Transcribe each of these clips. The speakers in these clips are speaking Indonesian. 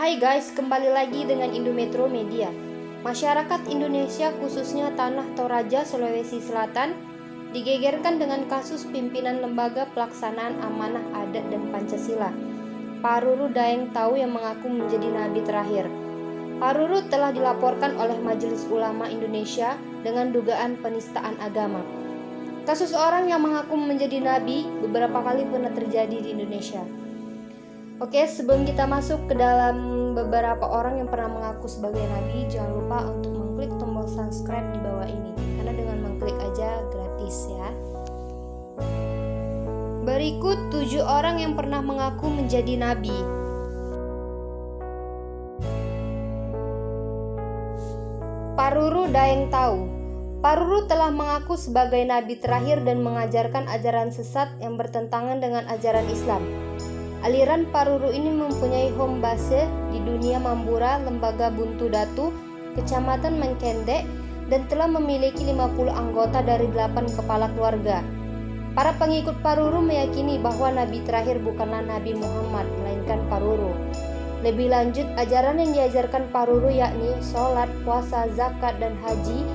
Hai guys, kembali lagi dengan Indometro Media. Masyarakat Indonesia khususnya Tanah Toraja, Sulawesi Selatan digegerkan dengan kasus pimpinan lembaga pelaksanaan amanah adat dan Pancasila, Pak Ruru Daeng Tahu yang mengaku menjadi nabi terakhir. Pak Ruru telah dilaporkan oleh Majelis Ulama Indonesia dengan dugaan penistaan agama. Kasus orang yang mengaku menjadi nabi beberapa kali pernah terjadi di Indonesia. Oke, sebelum kita masuk ke dalam beberapa orang yang pernah mengaku sebagai nabi, jangan lupa untuk mengklik tombol subscribe di bawah ini, karena dengan mengklik aja gratis ya. Berikut 7 orang yang pernah mengaku menjadi nabi. Pak Ruru Daeng Tahu. Pak Ruru telah mengaku sebagai nabi terakhir dan mengajarkan ajaran sesat yang bertentangan dengan ajaran Islam. Aliran Pak Ruru ini mempunyai home base di dunia Mambura, Lembaga Buntu Datu, Kecamatan Mengkendek, dan telah memiliki 50 anggota dari 8 kepala keluarga. Para pengikut Pak Ruru meyakini bahwa nabi terakhir bukanlah Nabi Muhammad, melainkan Pak Ruru. Lebih lanjut, ajaran yang diajarkan Pak Ruru yakni sholat, puasa, zakat, dan haji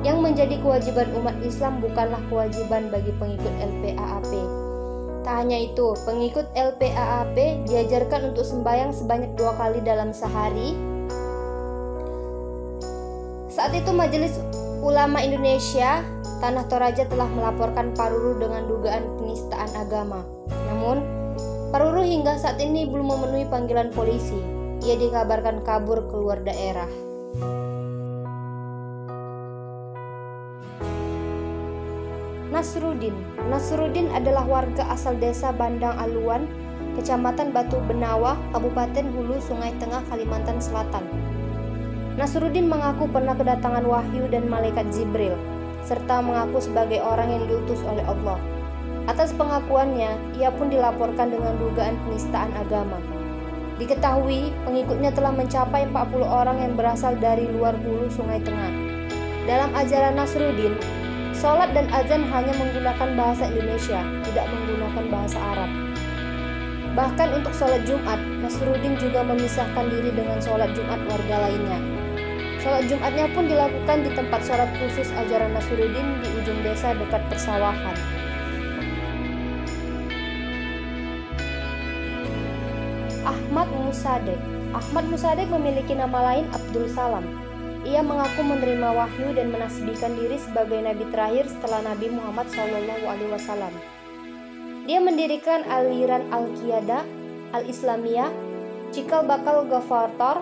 yang menjadi kewajiban umat Islam bukanlah kewajiban bagi pengikut LPAAP. Tak hanya itu, pengikut LPAAP diajarkan untuk sembahyang sebanyak 2 kali dalam sehari. Saat itu Majelis Ulama Indonesia Tanah Toraja telah melaporkan Pak Ruru dengan dugaan penistaan agama. Namun, Pak Ruru hingga saat ini belum memenuhi panggilan polisi. Ia dikabarkan kabur ke luar daerah. Nasruddin adalah warga asal desa Bandang Aluan, Kecamatan Batu Benawa, Kabupaten Hulu Sungai Tengah, Kalimantan Selatan. Nasruddin mengaku pernah kedatangan wahyu dan malaikat Jibril, serta mengaku sebagai orang yang diutus oleh Allah. Atas pengakuannya, ia pun dilaporkan dengan dugaan penistaan agama. Diketahui, pengikutnya telah mencapai 40 orang yang berasal dari luar Hulu Sungai Tengah. Dalam ajaran Nasruddin, sholat dan azan hanya menggunakan bahasa Indonesia, tidak menggunakan bahasa Arab. Bahkan untuk sholat Jumat, Nasruddin juga memisahkan diri dengan sholat Jumat warga lainnya. Sholat Jumatnya pun dilakukan di tempat sholat khusus ajaran Nasruddin di ujung desa dekat persawahan. Ahmad Musadek memiliki nama lain Abdul Salam. Ia mengaku menerima wahyu dan menasbihkan diri sebagai nabi terakhir setelah Nabi Muhammad SAW. Dia mendirikan aliran Al-Qiyadah, Al-Islamiyah, Cikal Bakal Ghafator.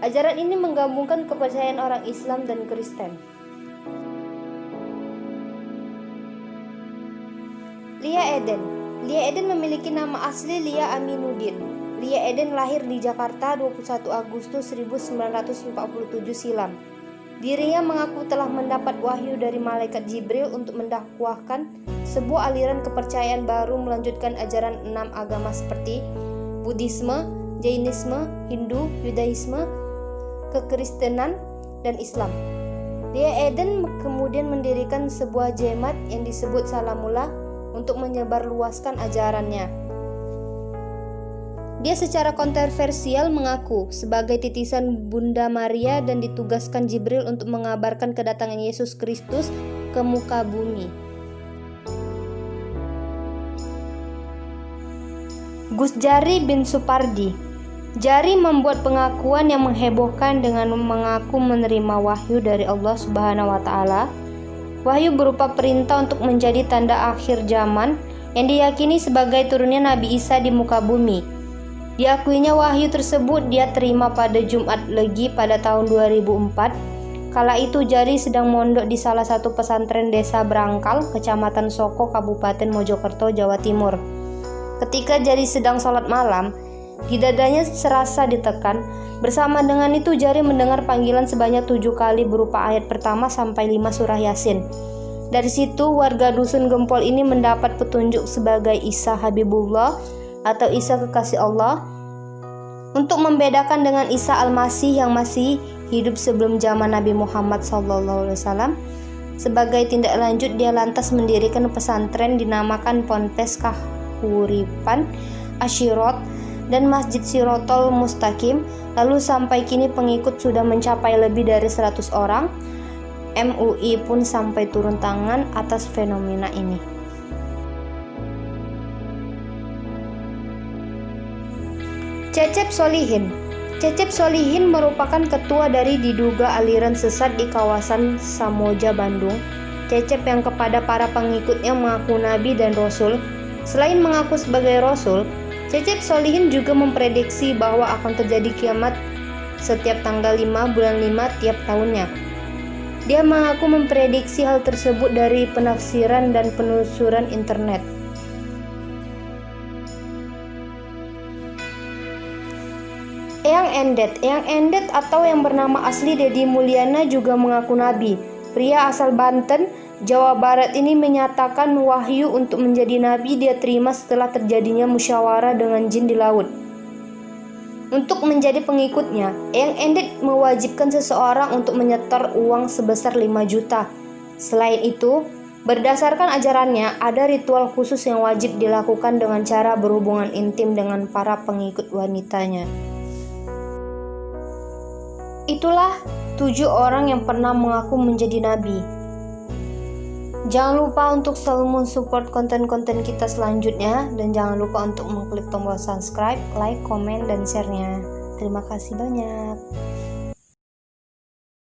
Ajaran ini menggabungkan kepercayaan orang Islam dan Kristen. Lia Eden memiliki nama asli Lia Aminuddin. Lia Eden lahir di Jakarta 21 Agustus 1947 silam. Dirinya mengaku telah mendapat wahyu dari malaikat Jibril untuk mendakwahkan sebuah aliran kepercayaan baru melanjutkan ajaran 6 agama seperti Buddhisme, Jainisme, Hindu, Yudaisme, Kekristenan, dan Islam. Lia Eden kemudian mendirikan sebuah jemaat yang disebut Salamullah untuk menyebarluaskan ajarannya. Dia secara kontroversial mengaku sebagai titisan Bunda Maria dan ditugaskan Jibril untuk mengabarkan kedatangan Yesus Kristus ke muka bumi. Gus Jari bin Supardi. Jari membuat pengakuan yang menghebohkan dengan mengaku menerima wahyu dari Allah Subhanahu wa taala. Wahyu berupa perintah untuk menjadi tanda akhir zaman yang diyakini sebagai turunnya Nabi Isa di muka bumi. Diakuinya wahyu tersebut dia terima pada Jumat Legi pada tahun 2004. Kala itu Jari sedang mondok di salah satu pesantren desa Brangkal, Kecamatan Soko, Kabupaten Mojokerto, Jawa Timur. Ketika Jari sedang sholat malam, di dadanya serasa ditekan. Bersama dengan itu Jari mendengar panggilan sebanyak 7 kali berupa ayat pertama sampai 5 surah Yasin. Dari situ warga dusun Gempol ini mendapat petunjuk sebagai Isa Habibullah atau Isa kekasih Allah, untuk membedakan dengan Isa Al-Masih yang masih hidup sebelum zaman Nabi Muhammad SAW. Sebagai tindak lanjut, dia lantas mendirikan pesantren dinamakan Ponpes Kahuripan Asyirot dan Masjid Shirotol Mustaqim. Lalu sampai kini pengikut sudah mencapai lebih dari 100 orang. MUI pun sampai turun tangan atas fenomena ini. Cecep Solihin. Cecep Solihin merupakan ketua dari diduga aliran sesat di kawasan Samoja, Bandung. Cecep yang kepada para pengikutnya mengaku nabi dan rasul. Selain mengaku sebagai rasul, Cecep Solihin juga memprediksi bahwa akan terjadi kiamat setiap tanggal 5 bulan 5 tiap tahunnya. Dia mengaku memprediksi hal tersebut dari penafsiran dan penelusuran internet. Eyang Endet atau yang bernama asli Deddy Mulyana juga mengaku nabi. Pria asal Banten, Jawa Barat ini menyatakan wahyu untuk menjadi nabi dia terima setelah terjadinya musyawarah dengan jin di laut. Untuk menjadi pengikutnya, Eyang Endet mewajibkan seseorang untuk menyetor uang sebesar 5 juta. Selain itu, berdasarkan ajarannya, ada ritual khusus yang wajib dilakukan dengan cara berhubungan intim dengan para pengikut wanitanya. Itulah 7 orang yang pernah mengaku menjadi nabi. Jangan lupa untuk selalu mensupport konten-konten kita selanjutnya, dan jangan lupa untuk mengklik tombol subscribe, like, komen, dan share-nya. Terima kasih banyak.